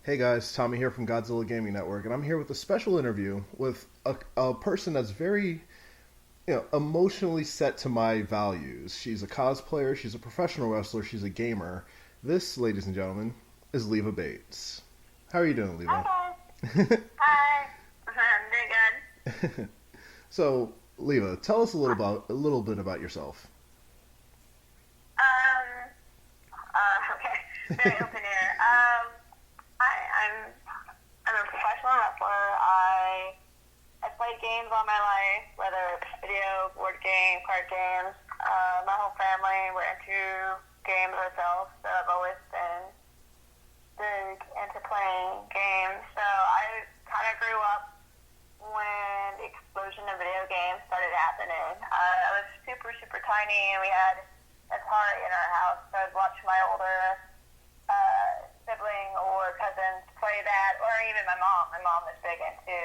Hey guys, Tommy here from Godzilla Gaming Network, and I'm here with a special interview with a person that's very, emotionally set to my values. She's a cosplayer, she's a professional wrestler, she's a gamer. This, ladies and gentlemen, is Leva Bates. How are you doing, Leva? Hi. Hi. I'm doing good. So, Leva, tell us a little bit about yourself. Um, okay. Very open air. I'm a professional wrestler. I played games all my life, whether it's video, board game, card games. My whole family, we're into games ourselves, so I've always been big into playing games. So I kind of grew up when the explosion of video games started happening. I was super, super tiny, and we had Atari in our house, so I'd watch my older sibling or cousins play that, or even my mom. My mom was big into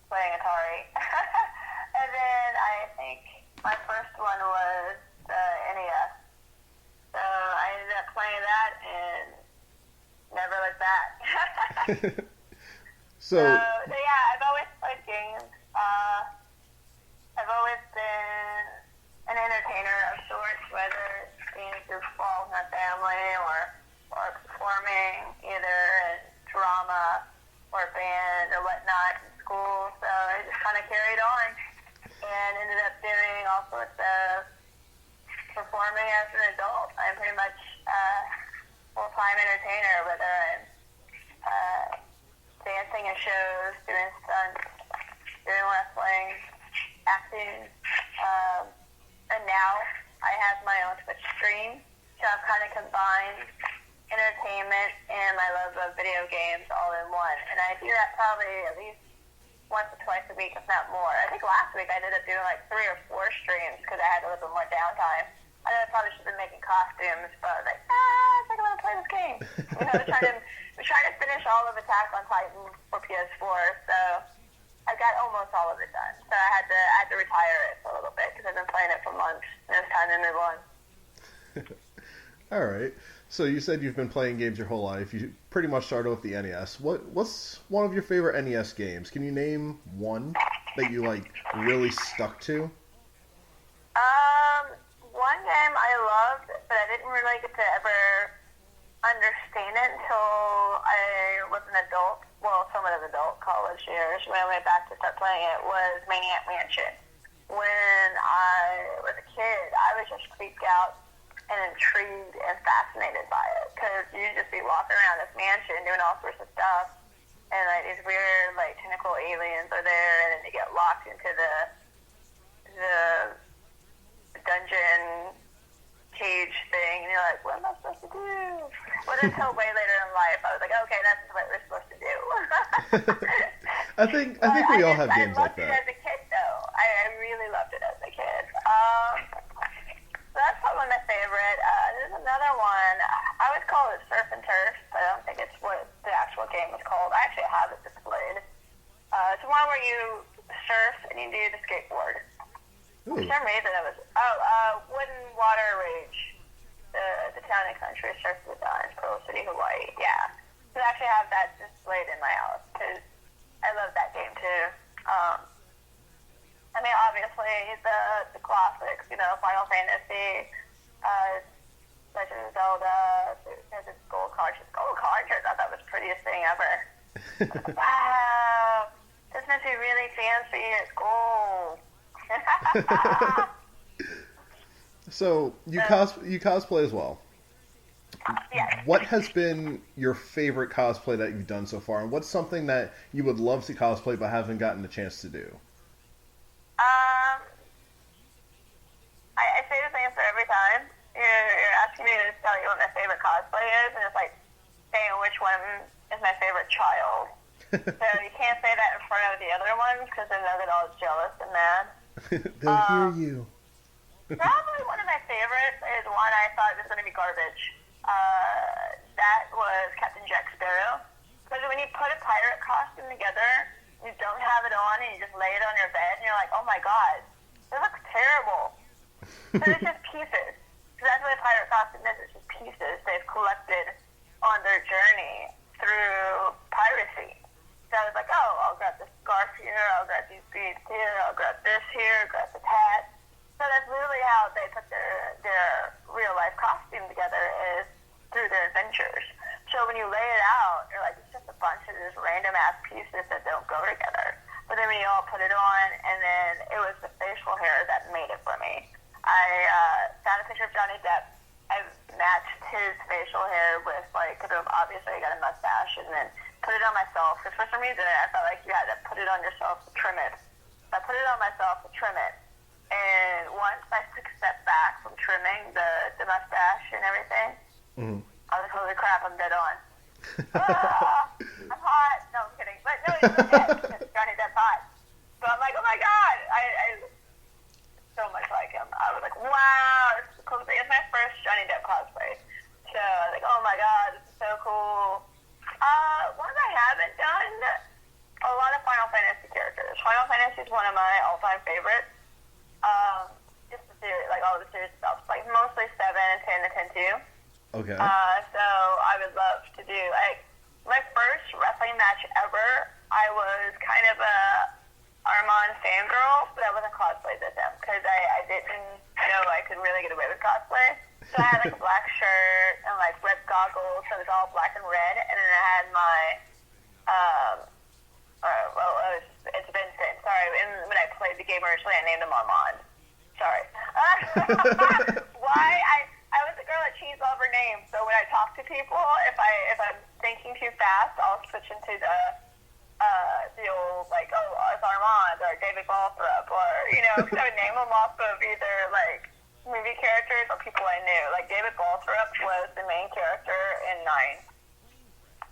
playing Atari. And then I think my first one was the NES. So I ended up playing that and never looked back. So Yeah, I've always played games. I've always been an entertainer of sorts, whether it's being through fault in my family or performing either in drama or band or whatnot in school. So I just kind of carried on and ended up doing all sorts of performing as an adult. I'm pretty much a full-time entertainer, whether I'm dancing in shows, doing stunts, doing wrestling, acting, and now I have my own Twitch stream, so I've kind of combined entertainment and my love of video games all in one, and I do that probably at least once or twice a week, if not more. I think last week I ended up doing like 3 or 4 streams because I had a little bit more downtime. I know I probably should have been making costumes, but I was like, I think I want to play this game. We're trying to finish all of Attack on Titan for PS4, so I got almost all of it done. So I had to retire it for a little bit because I've been playing it for months, and it was time to move on. All right. So you said you've been playing games your whole life. You pretty much started with the NES. What's one of your favorite NES games? Can you name one that you really stuck to? One game I loved, but I didn't really get to ever understand it until I was an adult. Well, somewhat of adult, college years. When I went back to start playing it was Maniac Mansion. When I was a kid, I was just creeped out and intrigued and fascinated by it, because you'd just be walking around this mansion doing all sorts of stuff, and these weird tentacle aliens are there, and then you get locked into the dungeon cage thing, and you're like, what am I supposed to do? But until way later in life, I was like, okay, that's what we're supposed to do. I think we all have games like that. I loved it as a kid, though. I really loved it as a kid. So that's probably my favorite. There's another one. I always call it Surf and Turf, but I don't think it's what the actual game is called. I actually have it displayed. It's one where you surf and you do the skateboard. Ooh. For some reason it was Wooden Water Rage, the town and country surf was on Pearl City, Hawaii. Yeah, so I actually have that displayed in my house because I love that game too. I mean, obviously the classics, Final Fantasy, Legend of Zelda. There's a Gold Cartridge. Gold Cartridge, I thought that was the prettiest thing ever. Wow, this must be really fancy. It's gold. So you cosplay as well. Yes. What has been your favorite cosplay that you've done so far, and what's something that you would love to cosplay but haven't gotten the chance to do? I say the same answer every time. You're asking me to tell you what my favorite cosplay is, and it's like saying which one is my favorite child. So you can't say that in front of the other ones because then they'll get all jealous and mad. They'll hear you. Probably one of my favorites is one I thought was going to be garbage. That was Captain Jack Sparrow. Because when you put a pirate costume together, you don't have it on and you just lay it on your bed and you're like, oh my god, it looks terrible. But it's just pieces. Because that's what a pirate costume is. It's just pieces they've collected on on their journey through piracy. So I was like, oh, I'll grab this scarf here, I'll grab these beads here, I'll grab this here, grab the hat. So that's literally how they put their real life costume together, is through their adventures. So when you lay it out, you're like, it's just a bunch of just random ass pieces that don't go together. But then when you all put it on, and then it was the facial hair that made it for me. I found a picture of Johnny Depp. I matched his facial hair with, like, because obviously I got a mustache, and then put it on myself. Because for some reason I felt like you had to put it on yourself to trim it. So I put it on myself to trim it. And once I took a step back from trimming the mustache and everything, I was like, holy crap, I'm dead on. I'm hot. No, I'm kidding. But no, it's okay, because Johnny Depp's hot. So I'm like, oh my god, I so much like him. I was like, wow, this is cool. It's my first Johnny Depp cosplay. So I was like, oh my god, this is so cool. Ones I haven't done, a lot of Final Fantasy characters. Final Fantasy is one of my all-time favorites. Just the series, like all the series stuff, like mostly 7 and 10 and 10 2. Okay. So I would love to do, like, my first wrestling match ever, I was kind of a Armand fangirl, but I wasn't cosplayed with him, because I didn't know I could really get away with cosplay. So I had, like, a black shirt and, like, red goggles, so it was all black and red, and then I had my, it's Vincent, sorry, and when I played the game originally, I named him Armand. Sorry. Why? I was the girl that changed all of her names, so when I talk to people, if I'm thinking too fast, I'll switch into the old, like, oh, it's Armand, or David Balthrop, or, you know, because I would name them off of either, like, movie characters or people I knew. Like, David Balthrop was the main character in 9.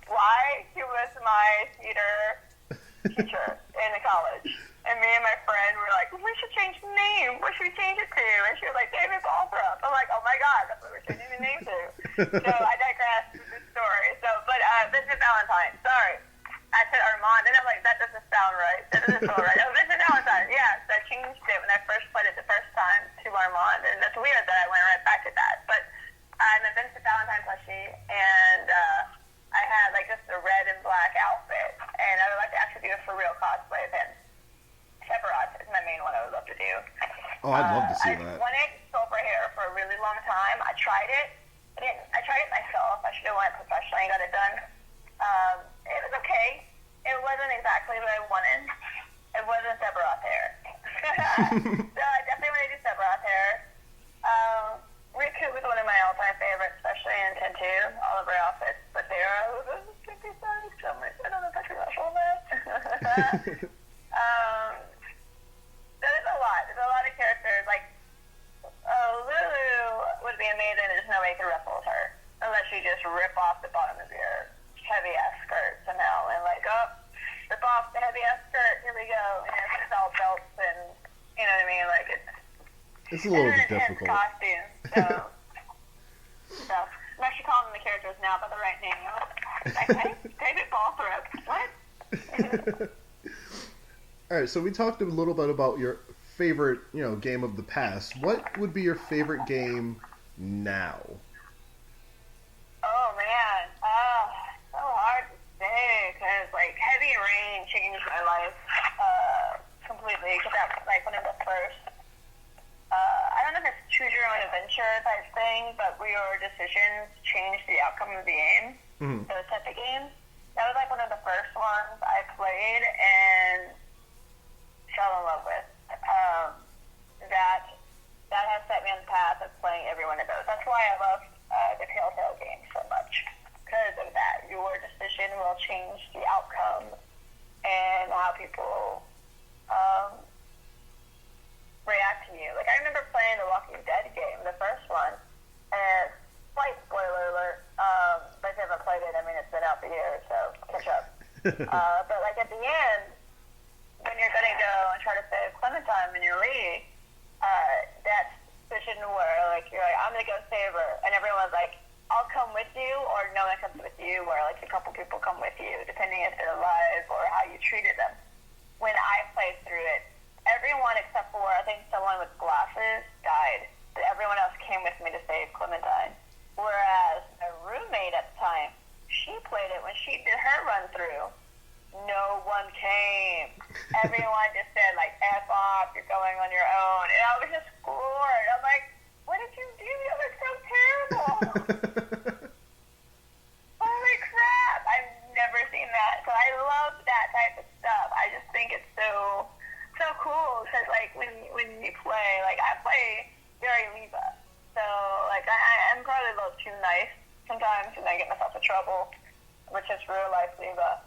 Why? He was my theater teacher in college. And me and my friend were like, we should change the name. What should we change it to? And she was like, David Balthrop. I'm like, oh my god, that's what we're changing the name to. So I digress with this story. So, but Vincent Valentine, sorry. I said Armand, and I'm like, that doesn't sound right. That doesn't sound right. Oh, Vincent Valentine, yes. I changed it when I first played it the first time to Armand, and that's weird that I went right back to that. But I'm a Vincent Valentine plushie, and I had, like, just a red and black outfit, and I would like to actually do a for real cosplay of him. Sephiroth is my main one I would love to do. Oh, I'd love to see that. I wanted silver hair for a really long time. I tried it. I tried it myself. I should have went professionally and got it done. It was okay. It wasn't exactly what I wanted. It wasn't Sephiroth hair. So I definitely want to do Sephiroth hair. Riku was one of my all-time favorites, especially in 10-2. All of her outfits. But there was 50 cents. So I don't know if I can ruffle that. There's a lot. There's a lot of characters. Like, Lulu would be amazing. There's no way you could ruffle her. Unless you just rip off the bottom of your heavy-ass skirt somehow. And like, oh, rip off the heavy-ass skirt. Here we go. And it's all belts and, you know what I mean? Like, it's a little bit difficult. Costume. So I'm actually calling them the characters now by the right name. Okay? David Balthrop. What? All right, so we talked a little bit about your favorite, game of the past. What would be your favorite game now? Oh man, so hard to say because like Heavy Rain changed my life completely. Because that was like one of the first. I don't know if it's choose your own adventure type thing, but where your decisions change the outcome of the game. Mm-hmm. Those type of games. That was like one of the first ones I played and fell in love with. That has set me on the path of playing every one of those. That's why I love the Telltale games so much. Because of that. Your decision will change the outcome and how people react to you. Like, I remember playing the Walking Dead game, the first one, and slight spoiler alert, but if you haven't played it, I mean, it's been out for years, so catch up. But, like, at the end, when you're going to go and try to save Clementine when you leave, that decision where, like, you're like, I'm going to go save her, and everyone's like, I'll come with you, or no one comes with you, or, like, a couple people come with you, depending if they're alive or how you treated them. When I played through it, everyone except for, I think, someone with glasses died. But everyone else came with me to save Clementine. Whereas my roommate at the time, it, when she did her run through, no one came. Everyone just said, like, F off, you're going on your own. And I was just floored. I'm like, what did you do? You look so terrible. Holy crap. I've never seen that. So I love that type of stuff. I just think it's so cool. Because, like, when you play, like, I play very Leva. So, like, I'm probably a little too nice sometimes, and I get myself in trouble, which is real life Leva.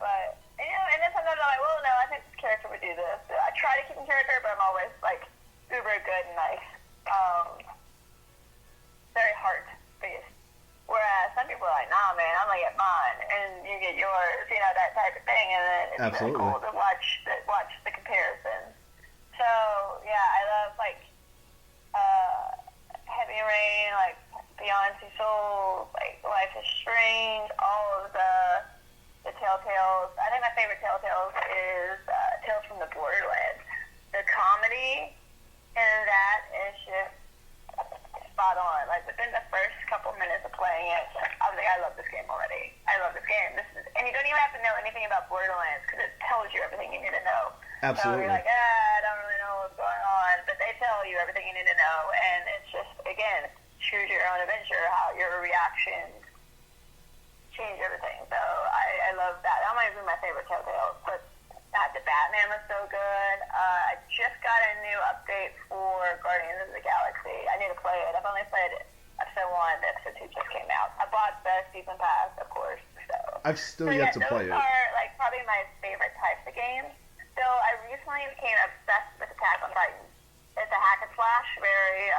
But, you know, and then sometimes I'm like, well, no, I think this character would do this. I try to keep in character, but I'm always, like, uber good and nice. Very heart-based. Whereas some people are like, nah, man, I'm going to get mine, and you get yours, you know, that type of thing. And then it's really cool to watch the comparison. So, yeah, I love, like, Heavy Rain, like, Beyond Two Souls, like, Life is Strange, all of the Telltales. I think my favorite Telltales is Tales from the Borderlands. The comedy in that is just spot on. Like, within the first couple minutes of playing it, I was like, I love this game already. I love this game. And you don't even have to know anything about Borderlands because it tells you everything you need to know. Absolutely. So you're like, I don't really know what's going on, but they tell you everything you need to know, and it's just, again, choose your own adventure, how your reactions change everything. So I love that. That might be my favorite Telltale. But the Batman was so good. I just got a new update for Guardians of the Galaxy. I need to play it. I've only played episode 1. Episode 2 just came out. I bought the season pass, of course. So I've still yet to play it. Those are like probably my favorite types of games. So I recently became obsessed with Attack on Titan. It's a hack and slash, very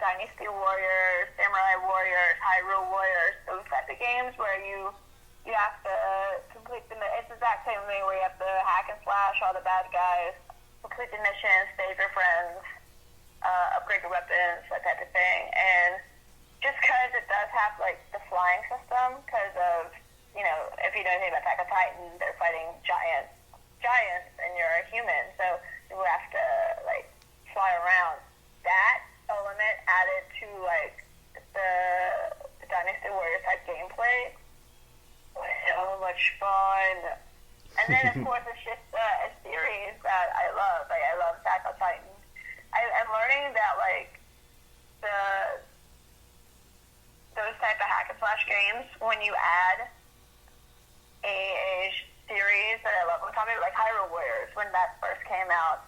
Dynasty Warriors, Samurai Warriors, Hyrule Warriors, those type of games where you have to complete the mission. It's the exact same thing where you have to hack and slash all the bad guys, complete the missions, save your friends, upgrade your weapons, that type of thing. And just because it does have like the flying system, because of, you know, if you know anything about Attack on Titan, they're fighting giants and you're a human, so you have to like fly around. That element added to like the Dynasty Warriors type gameplay was so much fun. And then of course it's just a series that I love. Like I love Attack on Titan. I'm learning that like those type of hack and slash games, when you add a series that I love on top of it, like Hyrule Warriors, when that first came out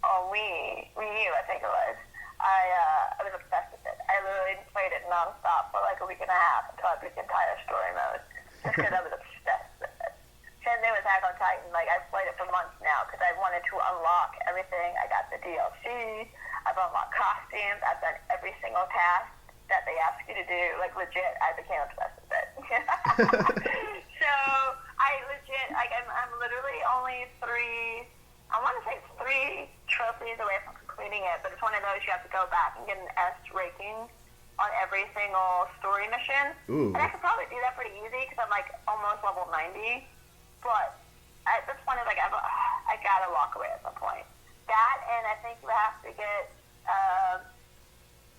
on Wii U, I think it was. I was obsessed with it. I literally played it nonstop for like a week and a half until I beat the entire story mode, just because I was obsessed with it. Same thing with Attack on Titan. Like I've played it for months now because I wanted to unlock everything. I got the DLC. I've unlocked costumes. I've done every single task that they ask you to do. Like legit, I became obsessed with it. So I legit, like I'm literally only three trophies away from completing it, but it's one of those you have to go back and get an S rating on every single story mission. Ooh. And I could probably do that pretty easy because I'm like almost level 90, but at this point it's like I gotta walk away at some point. That, and I think you have to get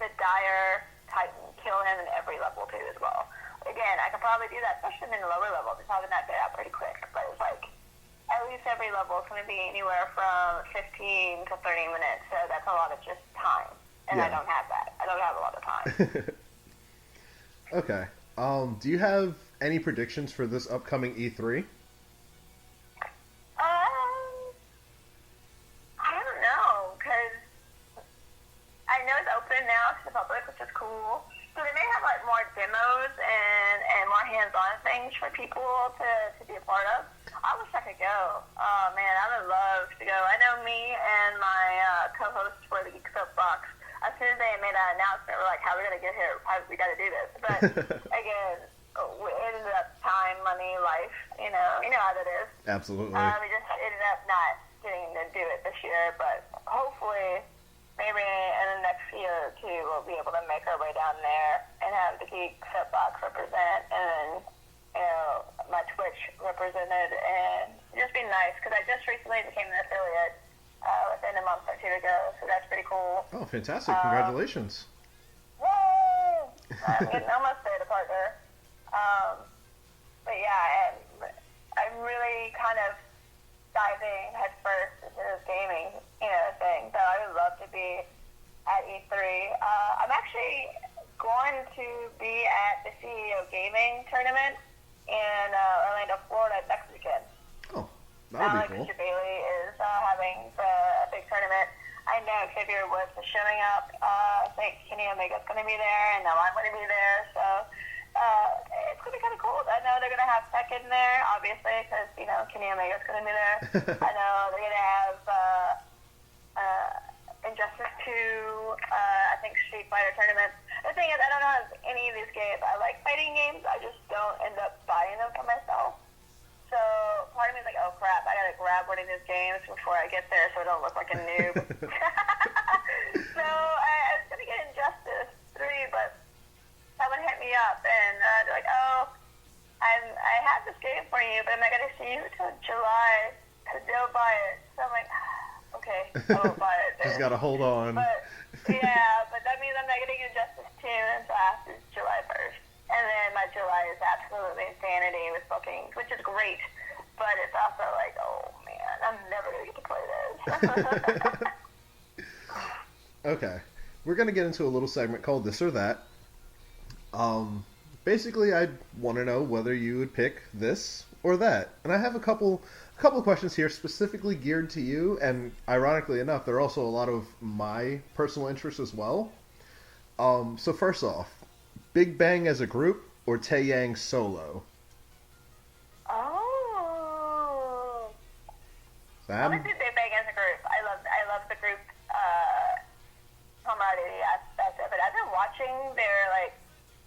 the Dire Titan, kill him in every level too as well. Again, I could probably do that, especially in the lower levels. It's probably not get out pretty quick, but it's like at least every level is going to be anywhere from 15 to 30 minutes, so that's a lot of just time. And yeah. I don't have that. I don't have a lot of time. Okay. Do you have any predictions for this upcoming E3? I don't know, because I know it's open now to the public, which is cool. So they may have like more demos and more hands-on things for people to be a part of. I wish I could go. Oh man, I would love to go. I know me and my co-host for the Geek Soapbox, as soon as they made that announcement, we're like, how are we going to get here? We got to do this. But again, it ended up time, money, life, you know how that is. Absolutely. We just ended up not getting to do it this year, but hopefully maybe in the next year or two we'll be able to make our way down there and have the Geek Soapbox represent, and my Twitch represented, and just be nice, because I just recently became an affiliate within a month or two ago, so that's pretty cool. Oh, fantastic. Congratulations. Woo! I'm getting almost there to partner. CEO Gaming tournament in Orlando, Florida next weekend. Oh, that'll be cool. Mr. Bailey is having a big tournament. I know Xavier Woods is showing up. I think Kenny Omega's going to be there, and now I'm going to be there. So it's going to be kind of cool. I know they're going to have Tech in there, obviously, because, Kenny Omega's going to be there. I know they're going to have Injustice 2, I think Street Fighter tournaments. The thing is, I don't know any of these games. I like fighting games. I just don't end up buying them for myself. So part of me is like, oh crap, I gotta grab one of these games before I get there so I don't look like a noob. So I was gonna get Injustice 3, but someone hit me up and they're like, oh, I have this game for you, but I'm not gonna see you until July to go buy it. So I'm like, okay, I won't buy it then. Just gotta hold on. But yeah, but that means I'm not getting Injustice 2 until after July 1st. And then my July is absolutely insanity with bookings, which is great. But it's also like, oh, man, I'm never going to get to play this. Okay. We're going to get into a little segment called This or That. Basically, I want to know whether you would pick this or that. And I have a couple questions here specifically geared to you. And ironically enough, they're also a lot of my personal interests as well. So first off, Big Bang as a group or Taeyang solo? Oh. Sam? Obviously Big Bang as a group. I love the group camaraderie aspect of it. I've been watching their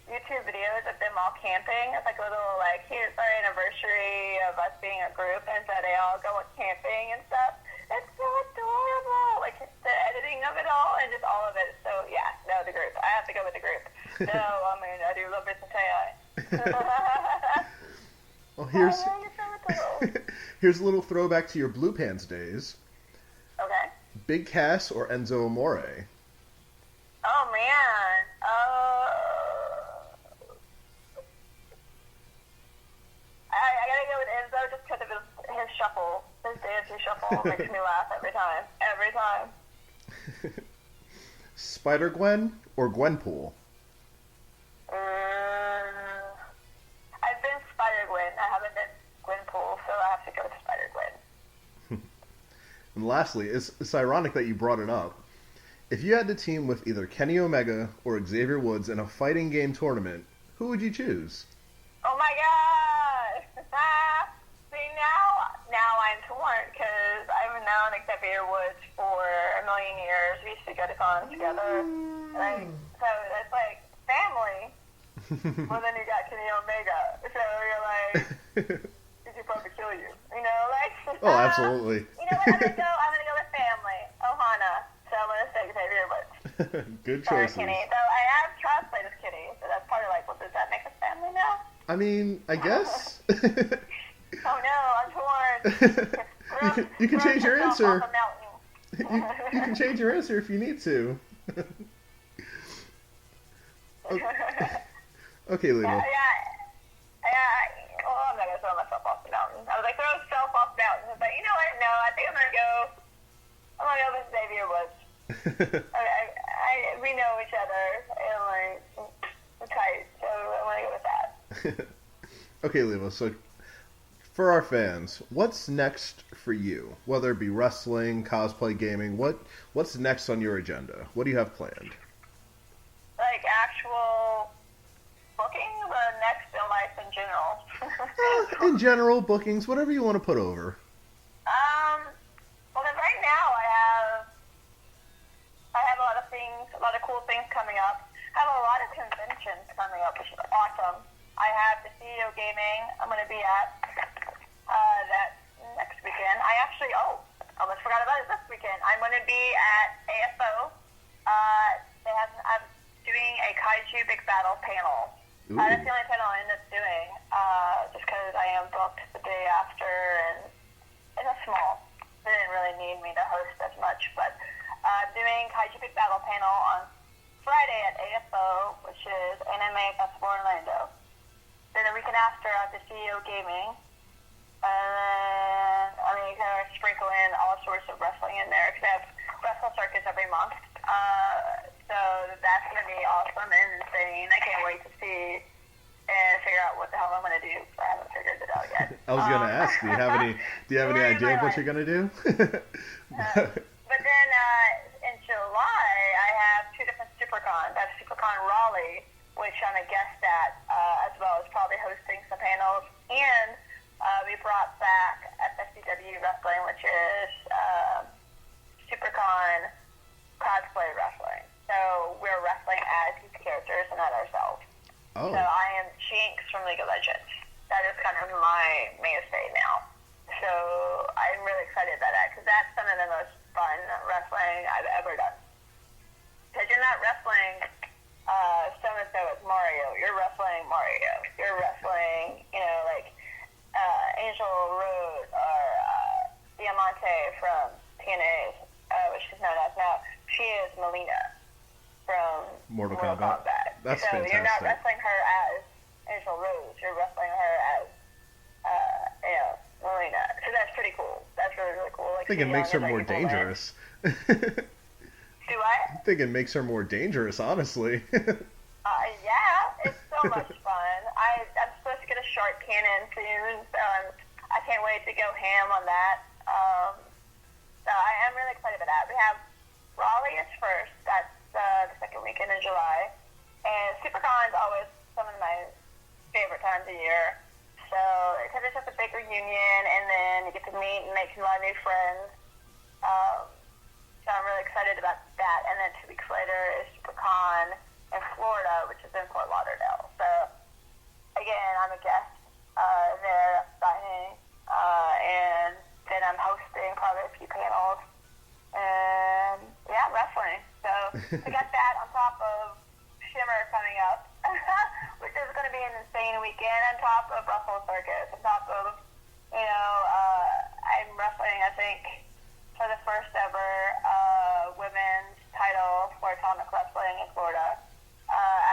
YouTube videos of them all camping. It's like a little here's our anniversary of us being a group, and so they all go camping and stuff. It's so adorable. The editing of it all and just all of it. So yeah, no, the group. I have to go with the group. No, I mean I do love this and Well, here's a little throwback to your Blue Pants days. Okay. Big Cass or Enzo Amore? Oh man. I gotta go with Enzo just because of his shuffle. His dancing shuffle makes me laugh every time. Every time. Spider-Gwen or Gwenpool? I've been Spider-Gwen. I haven't been Gwenpool, so I have to go with Spider-Gwen. And lastly, it's ironic that you brought it up. If you had to team with either Kenny Omega or Xavier Woods in a fighting game tournament, who would you choose? Oh my god! See, now I'm torn, because I've known Xavier Woods for a million years. We used to go to cons together. So it's like family. Well, then you got Kenny Omega. So you're like, he could probably kill you. Oh, absolutely. You know what? I'm gonna go with family. Ohana. So I'm gonna say Xavier Woods. Good choices. Sorry, Kenny. So I have cosplayed as Kitty. So that's part of well, does that make us family now? I mean, I guess. Oh no, I'm torn. You can change your answer. You can change your answer if you need to. Okay, Leva. Yeah. Well, I'm not gonna throw myself off the mountain. I was like, throw yourself off the mountain. But you know what? No, I think I'm gonna go with Xavier Woods. We know each other, and we're tight, so I'm gonna go with that. Okay, Leva. So, for our fans, what's next for you? Whether it be wrestling, cosplay, gaming, what's next on your agenda? What do you have planned? Actual bookings or next in life in general? In general, bookings, whatever you want to put over. Well, then right now I have a lot of cool things coming up. I have a lot of conventions coming up, which is awesome. I have the CEO Gaming I'm going to be at that next weekend. I actually, almost forgot about it this weekend. I'm going to be at AFO. I'm doing a Kaiju Big Battle panel. That's the only panel I end up doing, just because I am booked the day after, and it's small. They didn't really need me to host as much, but I'm doing Kaiju Big Battle panel on Friday at AFO, which is Anime Festival Orlando. Then the weekend after at the CEO Gaming, and then, you kind of sprinkle in all sorts of wrestling in there, because I have Wrestle Circus every month. So that's going to be awesome and insane. I can't wait to see and hell I'm going to do. I haven't figured it out yet. I was going to ask, do you have any idea of what you're going to do? But then in July, I have 2 different SuperCons. I have SuperCon Raleigh, which I'm a guest at, as well as probably hosting some panels. And we brought back FSCW Wrestling, which is SuperCon cosplay wrestling. So we're wrestling as these characters and not ourselves. Oh. So I am Jinx from League of Legends. That is kind of my mainstay now. So I'm really excited about that because that's some of the most fun wrestling I've ever done. Because you're not wrestling so-and-so as Mario. You're wrestling Mario. You're wrestling, Angel Rose or Diamante from TNA, which is known as now. She is Melina from Mortal Kombat. That's so fantastic. You're not wrestling her as Angel Rose. You're wrestling her as, Melina. So that's pretty cool. That's really, really cool. I think it makes her more dangerous. Do what? I think it makes her more dangerous, honestly. Yeah, it's so much fun. I'm supposed to get a shark cannon soon, so I can't wait to go ham on that. So I am really excited about that. We have Raleigh is first. That's the second weekend in July. And SuperCon is always some of my favorite times of year. So, because it's just a big reunion, and then you get to meet and make a lot of new friends. So I'm really excited about that. And then 2 weeks later is SuperCon in Florida, which is in Fort Lauderdale. So, again, I'm a guest there, signing, and then I'm hosting probably a few panels. And, yeah, wrestling. So, we got that on top of Shimmer coming up, which is going to be an insane weekend, on top of Russell Circus, on top of, I'm wrestling, I think, for the first ever women's title for Atomic Wrestling in Florida.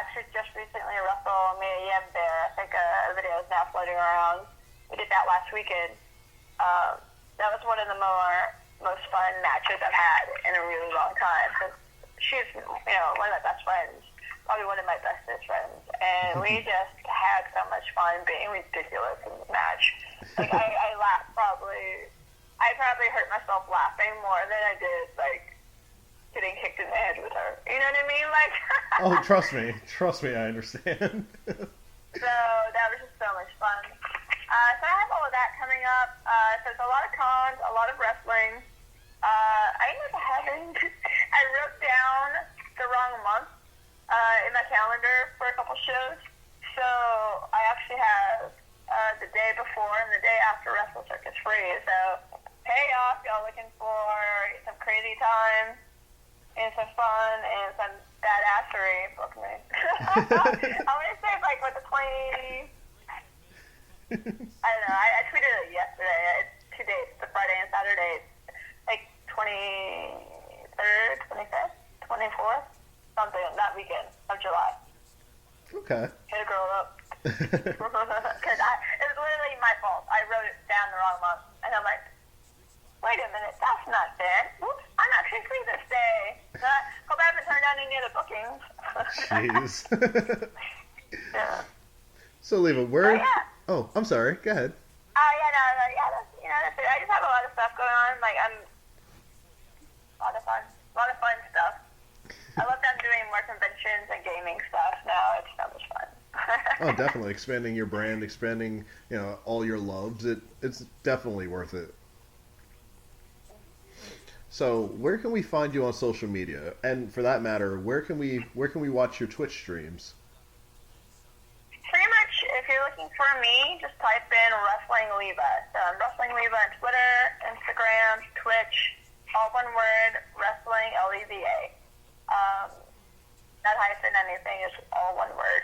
Actually, just recently, Russell made a Yem there. I think a video is now floating around. We did that last weekend. That was one of the most fun matches I've had in a really long time. Because she's, one of my best friends, probably one of my bestest friends, and we just had so much fun being ridiculous in the match. Like I laughed I probably hurt myself laughing more than I did getting kicked in the head with her. You know what I mean? Oh, trust me, I understand. So that was just so much fun. So I have all of that coming up. So it's a lot of cons, a lot of wrestling. I ended up I wrote down the wrong month in my calendar for a couple shows. So I actually have the day before and the day after Wrestle Circus free. So hey y'all, if y'all looking for some crazy time and some fun and some badassery, book me. I want to say with the 20... I don't know. I tweeted it yesterday. It's 2 days, the Friday and Saturday. 23rd, 25th, 24th, something that weekend of July. Okay. Hit a girl up. Because it was literally my fault. I wrote it down the wrong month, and I'm like, wait a minute, that's not fair. Oops, I'm actually free this day. Hope I haven't turned down any other bookings. Jeez. Yeah. So, Leva, where... Yeah. Oh, I'm sorry. Go ahead. That's it. I just have a lot of stuff going on. A lot of fun stuff. I love that I'm doing more conventions and gaming stuff now. It's so much fun. Oh, definitely. Expanding your brand, expanding, all your loves. It's definitely worth it. So, where can we find you on social media? And for that matter, where can we watch your Twitch streams? Pretty much, if you're looking for me, just type in Wrestling Leva. So I'm Wrestling Leva on Twitter, Instagram, Twitch, all one word, Wrestling Leva. Not hyphen anything, it's all one word.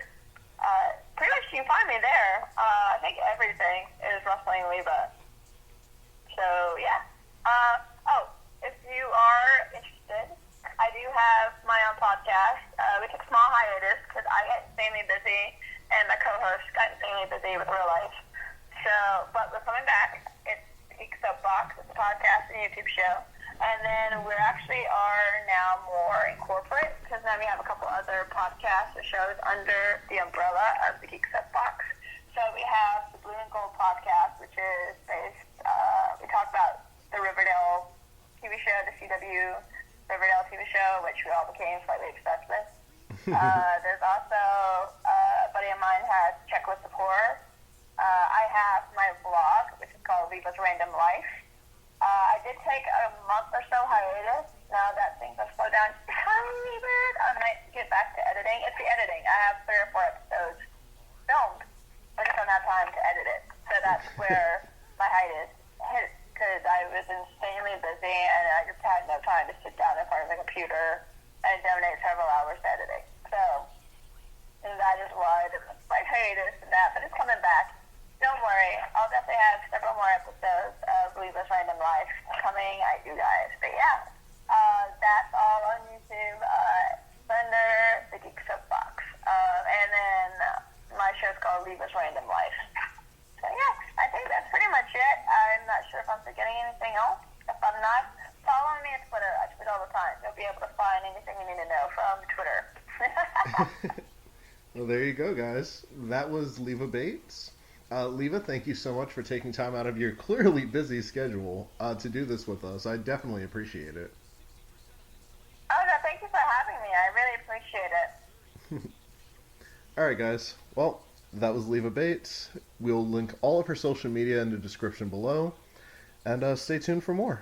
Pretty much you can find me there. I think everything is Wrestling Leva. So yeah. If you are interested, I do have my own podcast. We took a small hiatus because I got insanely busy and my co-host got insanely busy with real life. But we're coming back. It's Geek Soapbox. It's a podcast and YouTube show. And then we actually are now more in corporate because now we have a couple other podcasts or shows under the umbrella of the Geek Soapbox. So we There's also a buddy of mine has Checklist of Horror. I have my blog, which is called Leva's Random Life. I did take a month or so hiatus. Now that things have slowed down just a tiny bit, I might get back to editing. It's the editing. I have 3 or 4 episodes filmed. I just don't have time to edit it. So that's where my hiatus hit, because I was insanely busy and I just had no time to sit down in front of the computer and donate several hours to editing. So, and that is why the hiatus and that, but it's coming back. Don't worry, I'll definitely have several more episodes of Leva's Random Life coming at you guys. But yeah, that's all on YouTube under the Geek Soapbox. And then my show's called Leva's Random Life. So yeah, I think that's pretty much it. I'm not sure if I'm forgetting anything else. If I'm not, follow me on Twitter. I tweet all the time. You'll be able to find anything you need to know from Twitter. Well, there you go, guys. That was Leva Bates. Leva, thank you so much for taking time out of your clearly busy schedule to do this with us. I definitely appreciate it. Oh, no, thank you for having me. I really appreciate it. All right, guys. Well, that was Leva Bates. We'll link all of her social media in the description below. And stay tuned for more.